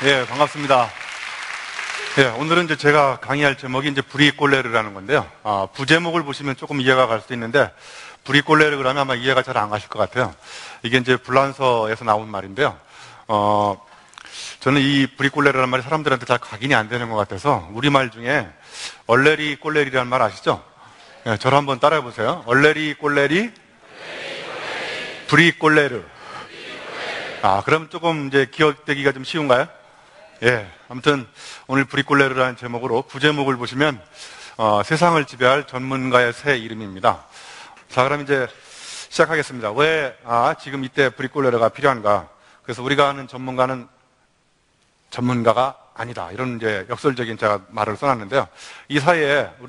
예, 반갑습니다. 예, 오늘은 이제 제가 강의할 제목이 이제 브리꼴레르라는 건데요. 부제목을 보시면 조금 이해가 갈 수 있는데, 브리꼴레르 그러면 아마 이해가 잘 안 가실 것 같아요. 이게 이제 불란서에서 나온 말인데요. 저는 이 브리꼴레르라는 말이 사람들한테 잘 각인이 안 되는 것 같아서, 우리말 중에 얼레리 꼴레리라는 말 아시죠? 예, 저를 한번 따라해 보세요. 얼레리 꼴레리, 브리꼴레르. 그럼 조금 이제 기억되기가 좀 쉬운가요? 예, 아무튼 오늘 브리꼴레르라는 제목으로 부제목을 보시면 세상을 지배할 전문가의 새 이름입니다. 자, 그럼 이제 시작하겠습니다. 왜 지금 이때 브리꼴레르가 필요한가? 그래서 우리가 아는 전문가는 전문가가 아니다. 이런 이제 역설적인 제가 말을 써놨는데요. 우리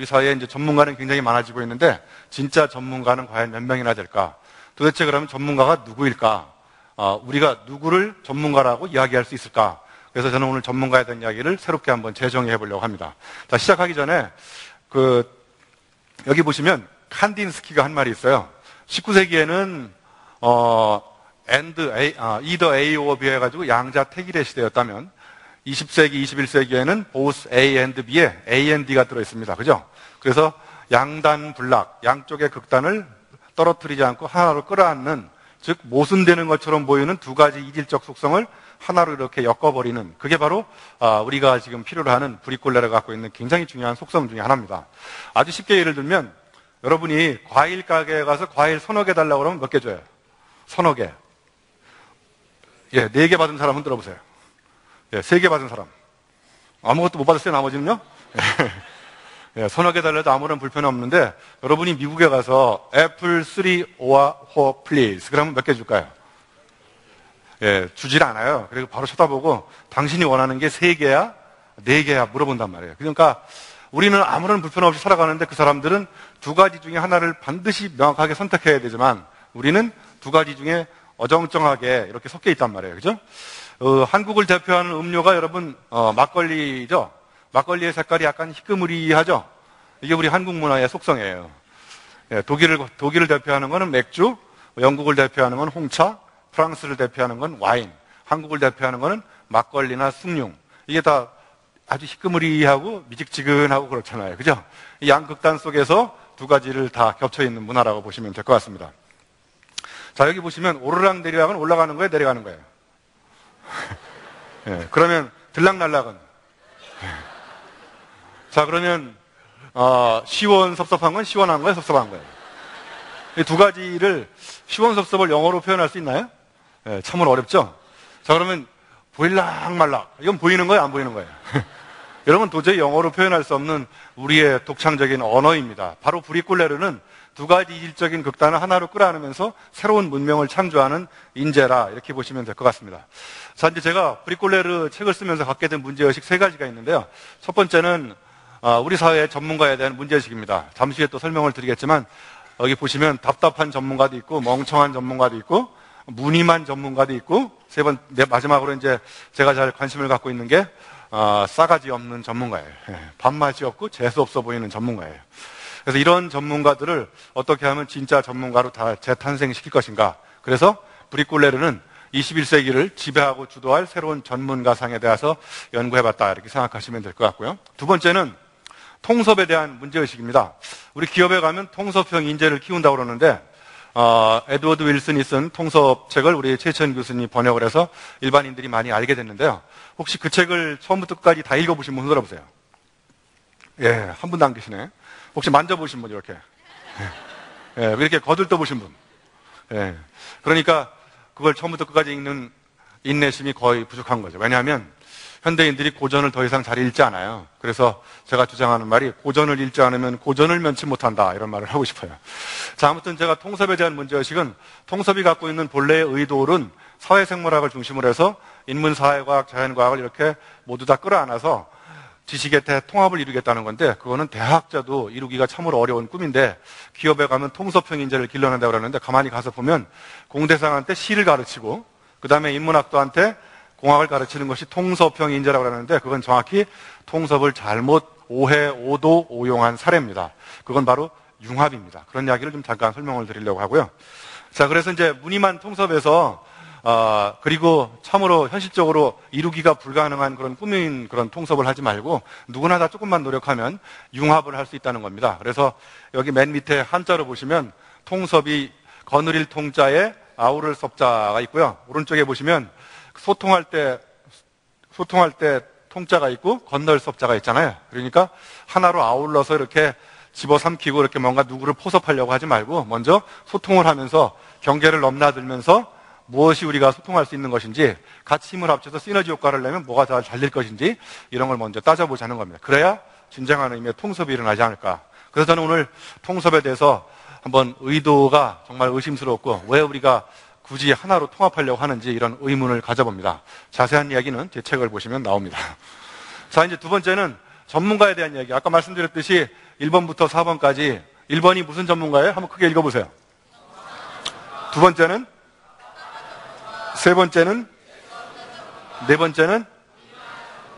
사이에 이제 전문가는 굉장히 많아지고 있는데 진짜 전문가는 과연 몇 명이나 될까? 도대체 그러면 전문가가 누구일까? 우리가 누구를 전문가라고 이야기할 수 있을까? 그래서 저는 오늘 전문가에 대한 이야기를 새롭게 한번 재정의해 보려고 합니다. 자, 시작하기 전에 여기 보시면 칸딘스키가 한 말이 있어요. 19세기에는 either A or B 해가지고 양자택일의 시대였다면 20세기, 21세기에는 both A and B에 A and D가 들어있습니다. 그죠? 그래서 양단불락, 양쪽의 극단을 떨어뜨리지 않고 하나로 끌어안는, 즉 모순되는 것처럼 보이는 두 가지 이질적 속성을 하나로 이렇게 엮어버리는, 그게 바로 우리가 지금 필요로 하는 브리꼴레르가 갖고 있는 굉장히 중요한 속성 중에 하나입니다. 아주 쉽게 예를 들면 여러분이 과일 가게에 가서 과일 서너 개 달라고 그러면 몇 개 줘요? 서너 개. 예, 4개 받은 사람 흔들어 보세요. 예, 3개 받은 사람. 아무것도 못 받았어요, 나머지는요? 예, 서너 개 달라도 아무런 불편이 없는데, 여러분이 미국에 가서 애플 3 or 4 please. 그러면 몇 개 줄까요? 예, 주질 않아요. 그리고 바로 쳐다보고 당신이 원하는 게 3개야? 4개야? 물어본단 말이에요. 그러니까 우리는 아무런 불편 없이 살아가는데 그 사람들은 두 가지 중에 하나를 반드시 명확하게 선택해야 되지만 우리는 두 가지 중에 어정쩡하게 이렇게 섞여 있단 말이에요. 그죠? 한국을 대표하는 음료가 여러분 막걸리죠? 막걸리의 색깔이 약간 희끄무리하죠? 이게 우리 한국 문화의 속성이에요. 예, 독일을 대표하는 거는 맥주, 영국을 대표하는 건 홍차, 프랑스를 대표하는 건 와인, 한국을 대표하는 거는 막걸리나 숭늉. 이게 다 아주 희끄무리하고 미직지근하고 그렇잖아요. 그죠? 이 양극단 속에서 두 가지를 다 겹쳐 있는 문화라고 보시면 될 것 같습니다. 자, 여기 보시면 오르락내리락은 올라가는 거예요, 내려가는 거예요? 예, 그러면 들락날락은? 자, 그러면 시원섭섭한 건 시원한 거예요, 섭섭한 거예요? 이 두 가지를 시원섭섭을 영어로 표현할 수 있나요? 예, 참으로 어렵죠? 자, 그러면 보일락말락, 이건 보이는 거예요, 안 보이는 거예요? 여러분, 도저히 영어로 표현할 수 없는 우리의 독창적인 언어입니다. 바로 브리꼴레르는 두 가지 이질적인 극단을 하나로 끌어안으면서 새로운 문명을 창조하는 인재라, 이렇게 보시면 될 것 같습니다. 자, 이제 제가 브리꼴레르 책을 쓰면서 갖게 된 문제의식 3가지가 있는데요. 첫 번째는 우리 사회의 전문가에 대한 문제의식입니다. 잠시 후에 또 설명을 드리겠지만 여기 보시면 답답한 전문가도 있고 멍청한 전문가도 있고 무늬만 전문가도 있고 마지막으로 이제 제가 잘 관심을 갖고 있는 게 싸가지 없는 전문가예요. 밥맛이 없고 재수 없어 보이는 전문가예요. 그래서 이런 전문가들을 어떻게 하면 진짜 전문가로 다 재탄생시킬 것인가. 그래서 브리꼴레르는 21세기를 지배하고 주도할 새로운 전문가상에 대해서 연구해봤다, 이렇게 생각하시면 될 것 같고요. 두 번째는 통섭에 대한 문제의식입니다. 우리 기업에 가면 통섭형 인재를 키운다고 그러는데 에드워드 윌슨이 쓴 통섭책을 우리 최천 교수님이 번역을 해서 일반인들이 많이 알게 됐는데요. 혹시 그 책을 처음부터 끝까지 다 읽어보신 분 흔들어 보세요. 예, 한 분도 안 계시네. 혹시 만져보신 분, 이렇게. 예, 이렇게 거들떠 보신 분. 예, 그러니까 그걸 처음부터 끝까지 읽는 인내심이 거의 부족한 거죠. 왜냐하면 현대인들이 고전을 더 이상 잘 읽지 않아요. 그래서 제가 주장하는 말이 고전을 읽지 않으면 고전을 면치 못한다, 이런 말을 하고 싶어요. 자, 아무튼 제가 통섭에 대한 문제의식은 통섭이 갖고 있는 본래의 의도는 사회생물학을 중심으로 해서 인문사회과학, 자연과학을 이렇게 모두 다 끌어안아서 지식의 대통합을 이루겠다는 건데, 그거는 대학자도 이루기가 참으로 어려운 꿈인데 기업에 가면 통섭형 인재를 길러낸다고 그러는데 가만히 가서 보면 공대생한테 시를 가르치고 그 다음에 인문학도한테 공학을 가르치는 것이 통섭형 인재라고 하는데, 그건 정확히 통섭을 잘못 오도 오용한 사례입니다. 그건 바로 융합입니다. 그런 이야기를 좀 잠깐 설명을 드리려고 하고요. 자, 그래서 이제 무늬만 통섭에서 그리고 참으로 현실적으로 이루기가 불가능한 그런 꾸민 그런 통섭을 하지 말고 누구나 다 조금만 노력하면 융합을 할 수 있다는 겁니다. 그래서 여기 맨 밑에 한자로 보시면 통섭이 거느릴 통자에 아우를 섭자가 있고요. 오른쪽에 보시면 소통할 때 통자가 있고 건널 섭자가 있잖아요. 그러니까 하나로 아울러서 이렇게 집어삼키고 이렇게 뭔가 누구를 포섭하려고 하지 말고 먼저 소통을 하면서 경계를 넘나들면서 무엇이 우리가 소통할 수 있는 것인지 같이 힘을 합쳐서 시너지 효과를 내면 뭐가 더 잘 될 것인지 이런 걸 먼저 따져보자는 겁니다. 그래야 진정한 의미의 통섭이 일어나지 않을까. 그래서 저는 오늘 통섭에 대해서 한번 의도가 정말 의심스럽고 왜 우리가 굳이 하나로 통합하려고 하는지 이런 의문을 가져봅니다. 자세한 이야기는 제 책을 보시면 나옵니다. 자, 이제 두 번째는 전문가에 대한 이야기. 아까 말씀드렸듯이 1번부터 4번까지 1번이 무슨 전문가예요? 한번 크게 읽어보세요. 두 번째는? 세 번째는? 네 번째는?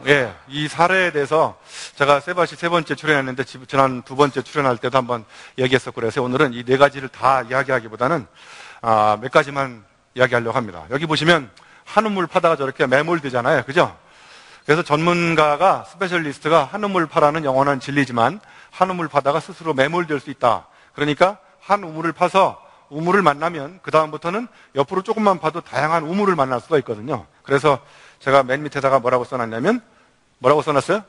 예, 이 사례에 대해서 제가 세바시 세 번째 출연했는데 지난 두 번째 출연할 때도 한번 얘기했었고 그래서 오늘은 이 네 가지를 다 이야기하기보다는 몇 가지만 이야기하려고 합니다. 여기 보시면 한우물 파다가 저렇게 매몰되잖아요. 그죠? 그래서 전문가가, 스페셜리스트가 한우물 파라는 영원한 진리지만 한우물 파다가 스스로 매몰될 수 있다. 그러니까 한 우물을 파서 우물을 만나면 그 다음부터는 옆으로 조금만 봐도 다양한 우물을 만날 수가 있거든요. 그래서 제가 맨 밑에다가 뭐라고 써놨냐면 뭐라고 써놨어요?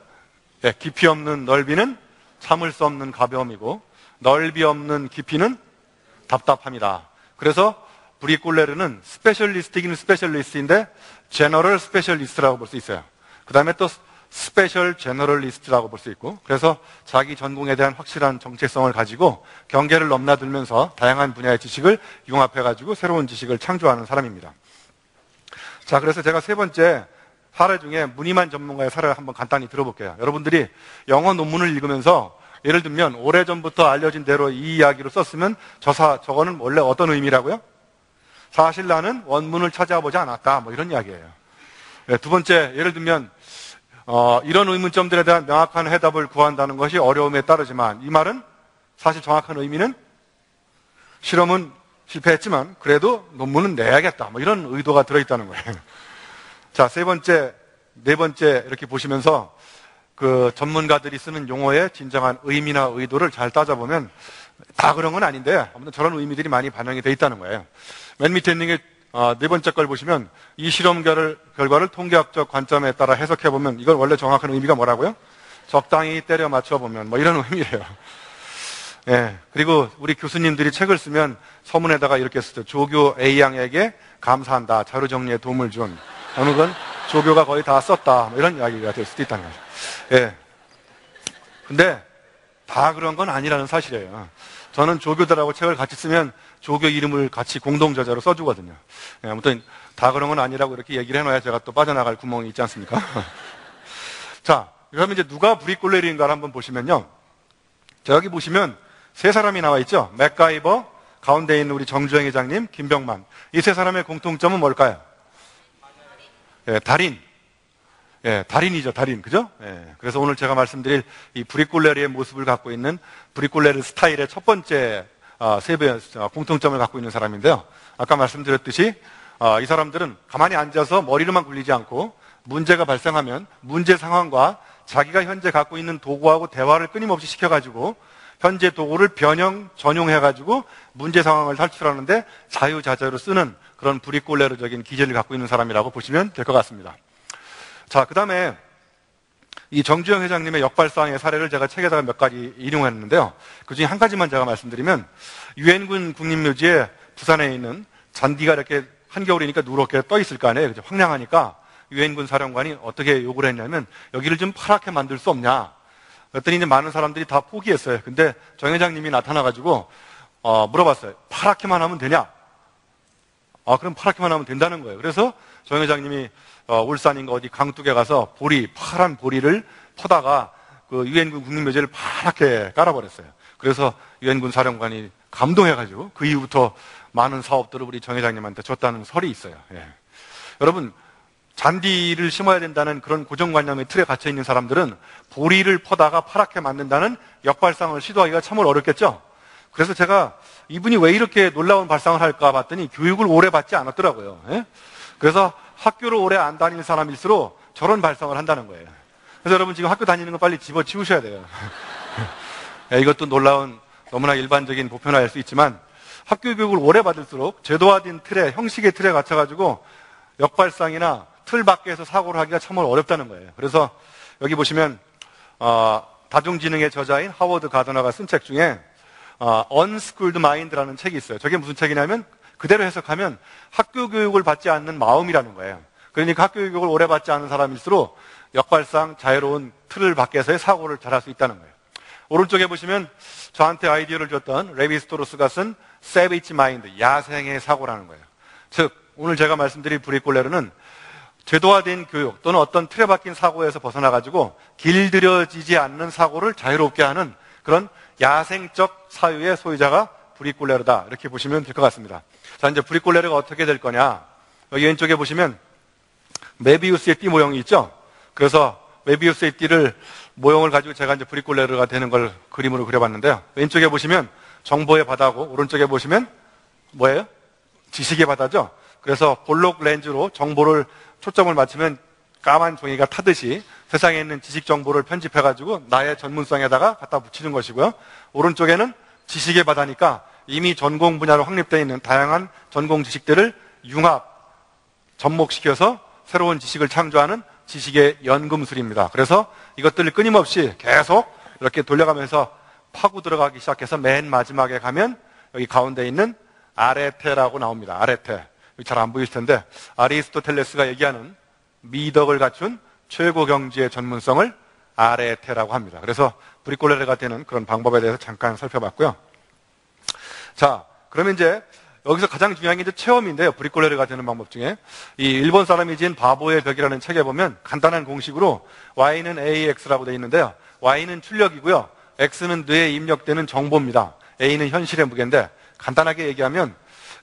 네, 깊이 없는 넓이는 참을 수 없는 가벼움이고 넓이 없는 깊이는 답답함이다. 그래서 브리꼴레르는 스페셜리스트이긴 스페셜리스트인데 제너럴 스페셜리스트라고 볼 수 있어요. 그 다음에 또 스페셜 제너럴리스트라고 볼 수 있고 그래서 자기 전공에 대한 확실한 정체성을 가지고 경계를 넘나들면서 다양한 분야의 지식을 융합해가지고 새로운 지식을 창조하는 사람입니다. 자, 그래서 제가 세 번째 사례 중에 무늬만 전문가의 사례를 한번 간단히 들어볼게요. 여러분들이 영어 논문을 읽으면서 예를 들면 오래전부터 알려진 대로 이 이야기로 썼으면 저거는 원래 어떤 의미라고요? 사실 나는 원문을 찾아보지 않았다. 뭐 이런 이야기예요. 네, 두 번째, 예를 들면 이런 의문점들에 대한 명확한 해답을 구한다는 것이 어려움에 따르지만 이 말은 사실 정확한 의미는 실험은 실패했지만 그래도 논문은 내야겠다. 뭐 이런 의도가 들어있다는 거예요. 자, 세 번째, 네 번째 이렇게 보시면서 그 전문가들이 쓰는 용어의 진정한 의미나 의도를 잘 따져보면 다 그런 건 아닌데 아무튼 저런 의미들이 많이 반영이 돼 있다는 거예요. 맨 밑에 있는 게 네 번째 걸 보시면 이 실험 결과를 통계학적 관점에 따라 해석해보면 이건 원래 정확한 의미가 뭐라고요? 적당히 때려 맞춰보면 뭐 이런 의미래요. 예, 그리고 우리 교수님들이 책을 쓰면 서문에다가 이렇게 쓰죠. 조교 A양에게 감사한다. 자료 정리에 도움을 준. 어느 건 조교가 거의 다 썼다. 뭐 이런 이야기가 될 수도 있다는 거죠. 예. 근데 다 그런 건 아니라는 사실이에요. 저는 조교들하고 책을 같이 쓰면 조교 이름을 같이 공동저자로 써주거든요. 예, 아무튼 다 그런 건 아니라고 이렇게 얘기를 해놔야 제가 또 빠져나갈 구멍이 있지 않습니까? 자, 그러면 이제 누가 브리꼴레리인가를 한번 보시면요. 자, 여기 보시면 세 사람이 나와 있죠. 맥가이버, 가운데 있는 우리 정주영 회장님, 김병만. 이 세 사람의 공통점은 뭘까요? 예, 달인. 예, 달인이죠, 달인. 그죠? 예, 그래서 오늘 제가 말씀드릴 이 브리꼴레르의 모습을 갖고 있는 브리꼴레르 스타일의 첫 번째 공통점을 갖고 있는 사람인데요. 아까 말씀드렸듯이 이 사람들은 가만히 앉아서 머리로만 굴리지 않고 문제가 발생하면 문제 상황과 자기가 현재 갖고 있는 도구하고 대화를 끊임없이 시켜가지고 현재 도구를 전용해가지고 문제 상황을 탈출하는데 자유자재로 쓰는 그런 브리꼴레르적인 기질을 갖고 있는 사람이라고 보시면 될 것 같습니다. 자, 그 다음에 이 정주영 회장님의 역발상의 사례를 제가 책에다가 몇 가지 인용했는데요. 그 중에 한 가지만 제가 말씀드리면 유엔군 국립묘지에 부산에 있는 잔디가 이렇게 한겨울이니까 누렇게 떠 있을 거 아니에요. 황량하니까 유엔군 사령관이 어떻게 요구를 했냐면 여기를 좀 파랗게 만들 수 없냐. 그랬더니 이제 많은 사람들이 다 포기했어요. 근데 정 회장님이 나타나가지고 물어봤어요. 파랗게만 하면 되냐? 그럼 파랗게만 하면 된다는 거예요. 그래서 정 회장님이 울산인가 어디 강둑에 가서 파란 보리를 퍼다가 그 유엔군 국립묘지를 파랗게 깔아버렸어요. 그래서 유엔군 사령관이 감동해가지고 그 이후부터 많은 사업들을 우리 정 회장님한테 줬다는 설이 있어요. 예. 여러분, 잔디를 심어야 된다는 그런 고정관념의 틀에 갇혀있는 사람들은 보리를 퍼다가 파랗게 만든다는 역발상을 시도하기가 참으로 어렵겠죠? 그래서 제가 이분이 왜 이렇게 놀라운 발상을 할까 봤더니 교육을 오래 받지 않았더라고요. 예? 그래서 학교를 오래 안 다니는 사람일수록 저런 발상을 한다는 거예요. 그래서 여러분 지금 학교 다니는 거 빨리 집어치우셔야 돼요. 예, 이것도 놀라운 너무나 일반적인 보편화일 수 있지만 학교 교육을 오래 받을수록 제도화된 틀에, 형식의 틀에 갇혀가지고 역발상이나 틀 밖에서 사고를 하기가 참으로 어렵다는 거예요. 그래서 여기 보시면 다중지능의 저자인 하워드 가더너가 쓴 책 중에 Unschooled Mind라는 책이 있어요. 저게 무슨 책이냐면 그대로 해석하면 학교 교육을 받지 않는 마음이라는 거예요. 그러니까 학교 교육을 오래 받지 않은 사람일수록 역발상 자유로운 틀을 밖에서의 사고를 잘할 수 있다는 거예요. 오른쪽에 보시면 저한테 아이디어를 줬던 레비 스토로스가 쓴 Savage Mind, 야생의 사고라는 거예요. 즉 오늘 제가 말씀드린 브리콜레르는 제도화된 교육 또는 어떤 틀에 박힌 사고에서 벗어나가지고 길들여지지 않는 사고를 자유롭게 하는 그런 야생적 사유의 소유자가 브리콜레르다, 이렇게 보시면 될 것 같습니다. 자, 이제 브리콜레르가 어떻게 될 거냐. 여기 왼쪽에 보시면 메비우스의 띠 모형이 있죠. 그래서 메비우스의 띠를 모형을 가지고 제가 이제 브리콜레르가 되는 걸 그림으로 그려봤는데요. 왼쪽에 보시면 정보의 바다고, 오른쪽에 보시면 뭐예요? 지식의 바다죠. 그래서 볼록 렌즈로 정보를 초점을 맞추면 까만 종이가 타듯이 세상에 있는 지식 정보를 편집해가지고 나의 전문성에다가 갖다 붙이는 것이고요. 오른쪽에는 지식의 바다니까 이미 전공 분야로 확립되어 있는 다양한 전공 지식들을 융합, 접목시켜서 새로운 지식을 창조하는 지식의 연금술입니다. 그래서 이것들을 끊임없이 계속 이렇게 돌려가면서 파고 들어가기 시작해서 맨 마지막에 가면 여기 가운데 있는 아레테라고 나옵니다. 아레테. 잘 안 보이실 텐데 아리스토텔레스가 얘기하는 미덕을 갖춘 최고 경지의 전문성을 아레테라고 합니다. 그래서 브리콜레르가 되는 그런 방법에 대해서 잠깐 살펴봤고요. 자, 그러면 이제 여기서 가장 중요한 게 이제 체험인데요. 브리콜레르가 되는 방법 중에 이 일본 사람이 지은 바보의 벽이라는 책에 보면 간단한 공식으로 Y는 AX라고 되어 있는데요. Y는 출력이고요. X는 뇌에 입력되는 정보입니다. A는 현실의 무게인데 간단하게 얘기하면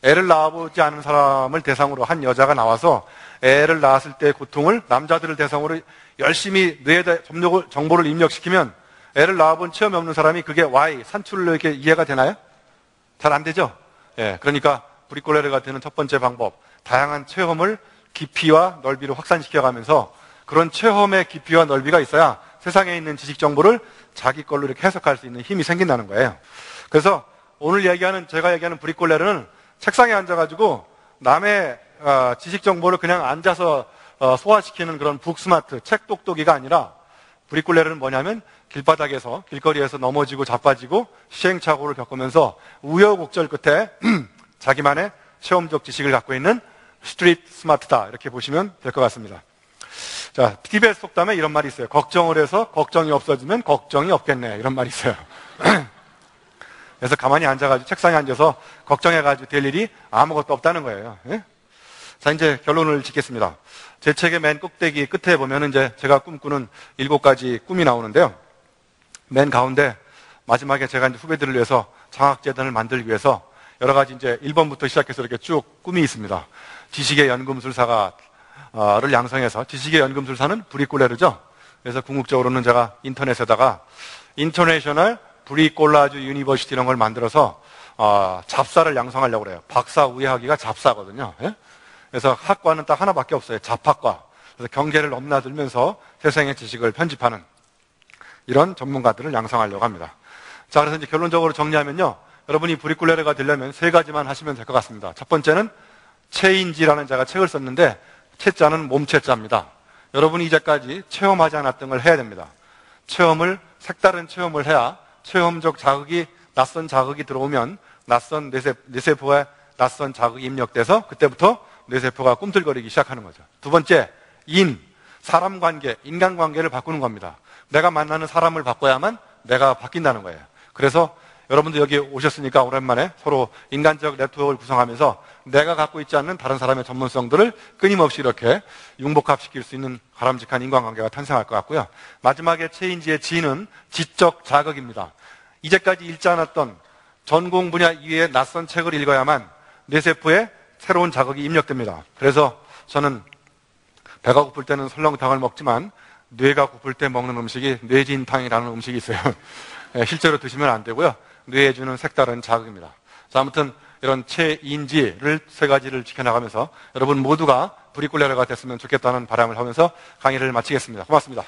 애를 낳아보지 않은 사람을 대상으로 한 여자가 나와서 애를 낳았을 때 고통을 남자들을 대상으로 열심히 뇌에 정보를 입력시키면 애를 낳아본 체험이 없는 사람이 그게 Y, 산출로 이렇게 이해가 되나요? 잘 안 되죠? 예, 그러니까 브리콜레르가 되는 첫 번째 방법, 다양한 체험을 깊이와 넓이로 확산시켜가면서 그런 체험의 깊이와 넓이가 있어야 세상에 있는 지식 정보를 자기 걸로 이렇게 해석할 수 있는 힘이 생긴다는 거예요. 그래서 오늘 제가 얘기하는 브리콜레르는 책상에 앉아가지고 남의 지식 정보를 그냥 앉아서 소화시키는 그런 북스마트, 책 똑똑이가 아니라 브리콜레르는 뭐냐면 길바닥에서, 길거리에서 넘어지고 자빠지고 시행착오를 겪으면서 우여곡절 끝에 자기만의 체험적 지식을 갖고 있는 스트리트 스마트다, 이렇게 보시면 될 것 같습니다. 자, TBS 속담에 이런 말이 있어요. 걱정을 해서 걱정이 없어지면 걱정이 없겠네, 이런 말이 있어요. 그래서 가만히 앉아가지고 책상에 앉아서 걱정해가지고 될 일이 아무것도 없다는 거예요. 예? 자, 이제 결론을 짓겠습니다. 제 책의 맨 꼭대기 끝에 보면 이제 제가 꿈꾸는 7가지 꿈이 나오는데요. 맨 가운데 마지막에 제가 이제 후배들을 위해서 장학재단을 만들기 위해서 여러 가지 이제 1번부터 시작해서 이렇게 쭉 꿈이 있습니다. 지식의 연금술사를 양성해서, 지식의 연금술사는 브리콜레르죠. 그래서 궁극적으로는 제가 인터넷에다가 인터내셔널 브리콜라주 유니버시티 이런 걸 만들어서 잡사를 양성하려고 그래요. 박사 우회하기가 잡사거든요. 예? 그래서 학과는 딱 하나밖에 없어요. 잡학과. 그래서 경계를 넘나들면서 세상의 지식을 편집하는 이런 전문가들을 양성하려고 합니다. 자, 그래서 이제 결론적으로 정리하면요, 여러분이 브리콜레르가 되려면 3가지만 하시면 될 것 같습니다. 첫 번째는 체인지라는 제가 책을 썼는데 채자는 몸체자입니다. 여러분이 이제까지 체험하지 않았던 걸 해야 됩니다. 색다른 체험을 해야 체험적 자극이, 낯선 자극이 들어오면 낯선 뇌세포에 낯선 자극이 입력돼서 그때부터 뇌세포가 꿈틀거리기 시작하는 거죠. 두 번째, 사람 관계, 인간관계를 바꾸는 겁니다. 내가 만나는 사람을 바꿔야만 내가 바뀐다는 거예요. 그래서 여러분도 여기 오셨으니까 오랜만에 서로 인간적 네트워크를 구성하면서 내가 갖고 있지 않는 다른 사람의 전문성들을 끊임없이 이렇게 융복합시킬 수 있는 바람직한 인간관계가 탄생할 것 같고요. 마지막에 체인지의 G는 지적 자극입니다. 이제까지 읽지 않았던 전공 분야 이외의 낯선 책을 읽어야만 뇌세포에 새로운 자극이 입력됩니다. 그래서 저는 배가 고플 때는 설렁탕을 먹지만 뇌가 고플 때 먹는 음식이 뇌진탕이라는 음식이 있어요. 실제로 드시면 안 되고요. 뇌에 주는 색다른 자극입니다. 자, 아무튼 이런 체인지를 세 가지를 지켜나가면서 여러분 모두가 브리콜레르가 됐으면 좋겠다는 바람을 하면서 강의를 마치겠습니다. 고맙습니다.